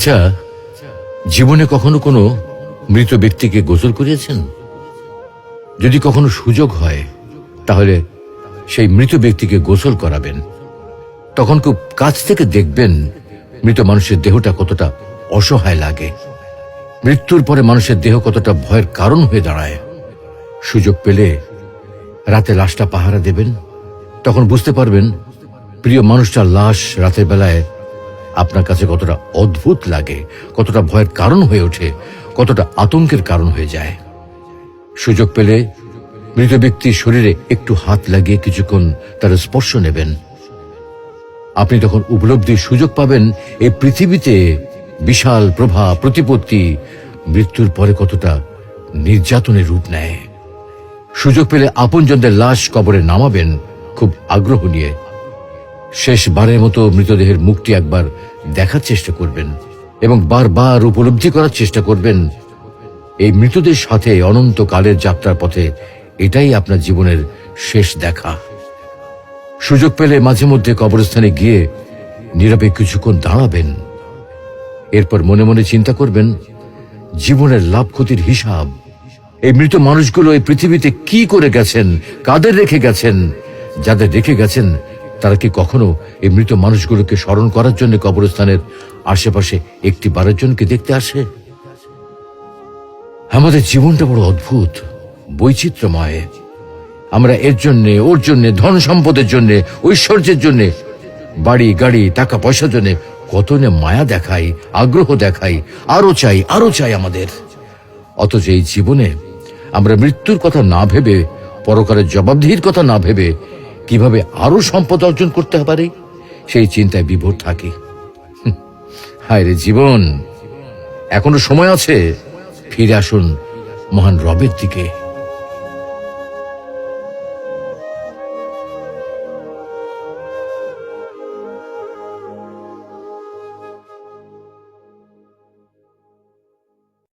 আচ্ছা, জীবনে কখনো কোনো মৃত ব্যক্তিকে গোসল করিয়েছেন? যদি কখনো সুযোগ হয় তাহলে সেই মৃত ব্যক্তিকে গোসল করাবেন। তখন খুব কাছ থেকে দেখবেন মৃত মানুষের দেহটা কতটা অসহায় লাগে, মৃত্যুর পরে মানুষের দেহ কতটা ভয়ের কারণ হয়ে দাঁড়ায়। সুযোগ পেলে রাতে লাশটা পাহারা দেবেন, তখন বুঝতে পারবেন প্রিয় মানুষটার লাশ রাতের বেলায় আপনার কাছে কতটা অদ্ভুত লাগে, কতটা ভয়ের কারণ হয়ে ওঠে, কতটা আতঙ্কের কারণ হয়ে যায়। সুযোগ পেলে মৃত ব্যক্তির শরীরে একটু হাত লাগিয়ে কিছুক্ষণ তার স্পর্শ নেবেন। আপনি তখন উপলব্ধির সুযোগ পাবেন এই পৃথিবীতে বিশাল প্রভাব প্রতিপত্তি মৃত্যুর পরে কতটা নির্যাতনের রূপ নেয়। সুযোগ পেলে আপনজনদের লাশ কবরে নামাবেন খুব আগ্রহ নিয়ে। শেষবারের মতো মৃতদেহের মুখটি একবার দেখার চেষ্টা করবেন এবং বারবার উপলব্ধি করার চেষ্টা করবেন এই মৃতদের সাথে অনন্তকালের যাত্রার পথে এটাই আপনার জীবনের শেষ দেখা। সুযোগ পেলে মাঝে মধ্যে কবরস্থানে গিয়ে নীরবে কিছুক্ষণ দাঁড়াবেন। এরপর মনে মনে চিন্তা করবেন জীবনের লাভ ক্ষতির হিসাব। এই মৃত মানুষগুলো এই পৃথিবীতে কি করে গেছেন, কাদের রেখে গেছেন। যাদের রেখে গেছেন তারা কি কখনো এই মৃত মানুষগুলোকে স্মরণ করার জন্য কবরস্থানের আশেপাশে একটি বারের জনকে দেখতে আসে? আমাদের জীবনটা বড় অদ্ভুত, বৈচিত্র্যময়। আমরা এর জন্যে, ওর জন্যে, ধন সম্পদের জন্যে, ঐশ্বর্যের জন্যে, বাড়ি গাড়ি টাকা পয়সার জন্যে কত না মায়া দেখাই, আগ্রহ দেখাই, আরো চাই আমাদের। অথচ এই জীবনে আমরা মৃত্যুর কথা না ভেবে, পরকালের জবাবদিহির কথা না ভেবে কিভাবে আরো সম্পদ অর্জন করতে পারি সেই চিন্তায় বিভোর থাকি। হায় রে জীবন, এখনো সময় আছে, ফিরে আসুন মহান রবের দিকে।